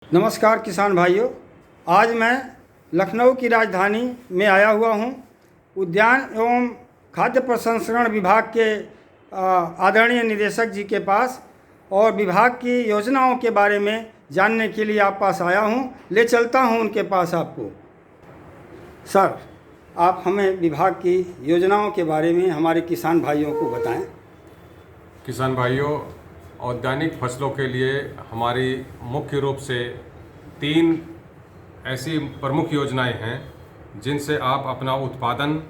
नमस्कार किसान भाइयों, आज मैं लखनऊ की राजधानी में आया हुआ हूं। उद्यान एवं खाद्य प्रसंस्करण विभाग के आदरणीय निदेशक जी के पास और विभाग की योजनाओं के बारे में जानने के लिए आप पास आया हूं। ले चलता हूं उनके पास आपको। सर, आप हमें विभाग की योजनाओं के बारे में हमारे किसान भाइयों को बताएं। किसान भाइयों, औद्यानिक फसलों के लिए हमारी मुख्य रूप से 3 ऐसी प्रमुख योजनाएं हैं जिनसे आप अपना उत्पादन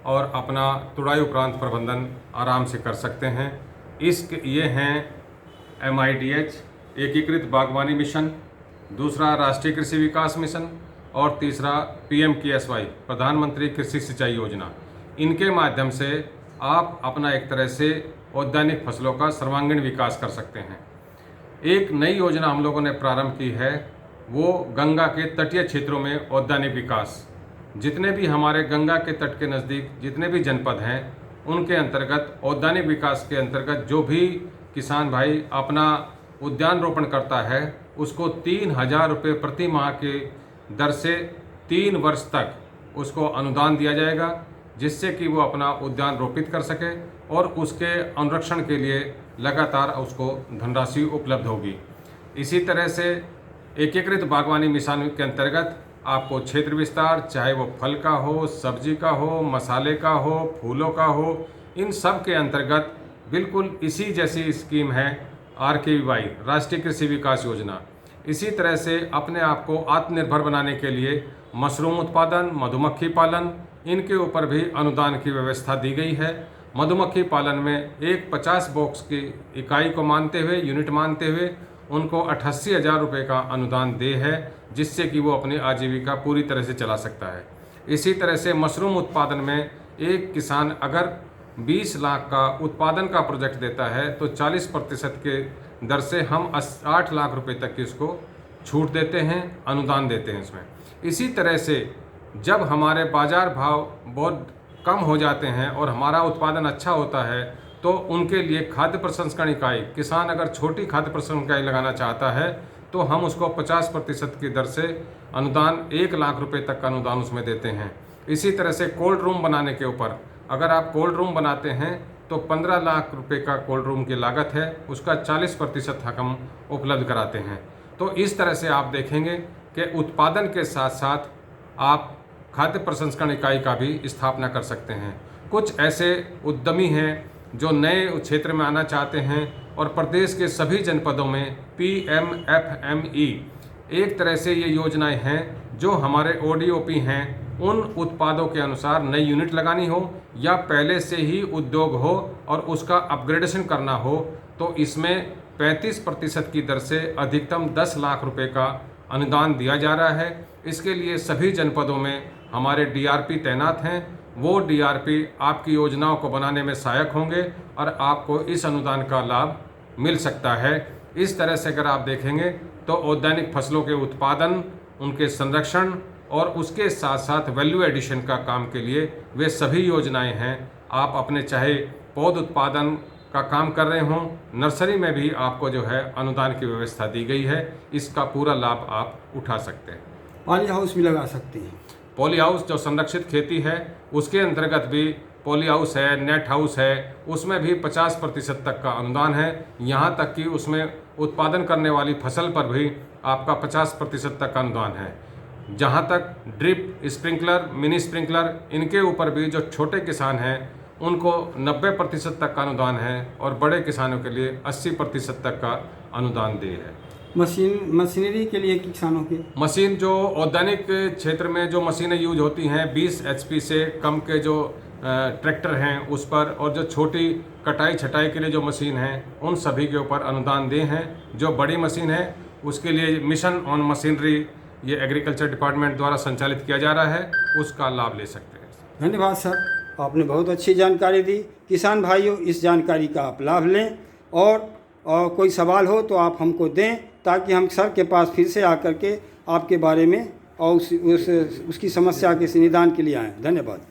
और अपना तुड़ाई उपरांत प्रबंधन आराम से कर सकते हैं। ये हैं MIDH एकीकृत बागवानी मिशन, दूसरा राष्ट्रीय कृषि विकास मिशन और तीसरा PMKSY प्रधानमंत्री कृषि सिंचाई योजना। इनके माध्यम से आप अपना एक तरह से औद्यानिक फसलों का सर्वांगीण विकास कर सकते हैं। एक नई योजना हम लोगों ने प्रारंभ की है, वो गंगा के तटीय क्षेत्रों में औद्यानिक विकास। जितने भी हमारे गंगा के तट के नज़दीक जितने भी जनपद हैं, उनके अंतर्गत औद्यानिक विकास के अंतर्गत जो भी किसान भाई अपना उद्यान रोपण करता है, उसको 3,000 रुपये प्रति माह के दर से 3 वर्ष तक उसको अनुदान दिया जाएगा, जिससे कि वो अपना उद्यान रोपित कर सके और उसके अनुरक्षण के लिए लगातार उसको धनराशि उपलब्ध होगी। इसी तरह से एकीकृत बागवानी मिशन के अंतर्गत आपको क्षेत्र विस्तार, चाहे वो फल का हो, सब्जी का हो, मसाले का हो, फूलों का हो, इन सब के अंतर्गत बिल्कुल इसी जैसी स्कीम है RKVY राष्ट्रीय कृषि विकास योजना। इसी तरह से अपने आप को आत्मनिर्भर बनाने के लिए मशरूम उत्पादन, मधुमक्खी पालन, इनके ऊपर भी अनुदान की व्यवस्था दी गई है। मधुमक्खी पालन में एक 50 बॉक्स की इकाई को मानते हुए, यूनिट मानते हुए उनको 88,000 रुपये का अनुदान दे है, जिससे कि वो अपनी आजीविका पूरी तरह से चला सकता है। इसी तरह से मशरूम उत्पादन में एक किसान अगर 20 लाख का उत्पादन का प्रोजेक्ट देता है तो 40% के दर से हम 8 लाख रुपए तक की इसको छूट देते हैं, अनुदान देते हैं इसमें। इसी तरह से जब हमारे बाजार भाव बहुत कम हो जाते हैं और हमारा उत्पादन अच्छा होता है, तो उनके लिए खाद्य प्रसंस्करण इकाई, किसान अगर छोटी खाद्य प्रसंस्करण इकाई लगाना चाहता है तो हम उसको 50% की दर से अनुदान 1 लाख रुपए तक का अनुदान उसमें देते हैं। इसी तरह से कोल्ड रूम बनाने के ऊपर अगर आप कोल्ड रूम बनाते हैं तो 15 लाख रुपए का कोल्ड रूम की लागत है, उसका 40% हम उपलब्ध कराते हैं। तो इस तरह से आप देखेंगे कि उत्पादन के साथ साथ आप खाद्य प्रसंस्करण इकाई का भी स्थापना कर सकते हैं। कुछ ऐसे उद्यमी हैं जो नए क्षेत्र में आना चाहते हैं और प्रदेश के सभी जनपदों में PMFME एक तरह से ये योजनाएं हैं जो हमारे ODOP हैं, उन उत्पादों के अनुसार नई यूनिट लगानी हो या पहले से ही उद्योग हो और उसका अपग्रेडेशन करना हो, तो इसमें 35% की दर से अधिकतम 10 लाख रुपए का अनुदान दिया जा रहा है। इसके लिए सभी जनपदों में हमारे DRP तैनात हैं। वो DRP आपकी योजनाओं को बनाने में सहायक होंगे और आपको इस अनुदान का लाभ मिल सकता है। इस तरह से अगर आप देखेंगे तो औद्यानिक फसलों के उत्पादन, उनके संरक्षण और उसके साथ साथ वैल्यू एडिशन का काम के लिए वे सभी योजनाएं हैं। आप अपने चाहे पौध उत्पादन का काम कर रहे हों, नर्सरी में भी आपको जो है अनुदान की व्यवस्था दी गई है, इसका पूरा लाभ आप उठा सकते हैं। पॉली हाउस भी लगा सकते हैं। पॉली हाउस जो संरक्षित खेती है उसके अंतर्गत भी पॉली हाउस है, नेट हाउस है, उसमें भी 50% तक का अनुदान है। यहाँ तक कि उसमें उत्पादन करने वाली फसल पर भी आपका 50% तक का अनुदान है। जहाँ तक ड्रिप, स्प्रिंकलर, मिनी स्प्रिंकलर, इनके ऊपर भी जो छोटे किसान हैं उनको 90% तक का अनुदान है और बड़े किसानों के लिए 80% तक का अनुदान दे है। मशीनरी के लिए किसानों की मशीन जो औद्यानिक क्षेत्र में जो मशीनें यूज होती हैं, 20 HP से कम के जो ट्रैक्टर हैं उस पर, और जो छोटी कटाई छटाई के लिए जो मशीन हैं उन सभी के ऊपर अनुदान दे हैं। जो बड़ी मशीन है उसके लिए मिशन ऑन मशीनरी ये एग्रीकल्चर डिपार्टमेंट द्वारा संचालित किया जा रहा है, उसका लाभ ले सकते हैं। धन्यवाद सर, आपने बहुत अच्छी जानकारी दी। किसान भाइयों, इस जानकारी का आप लाभ लें और कोई सवाल हो तो आप हमको दें, ताकि हम सर के पास फिर से आकर के आपके बारे में और उसकी समस्या के निदान के लिए आएँ। धन्यवाद।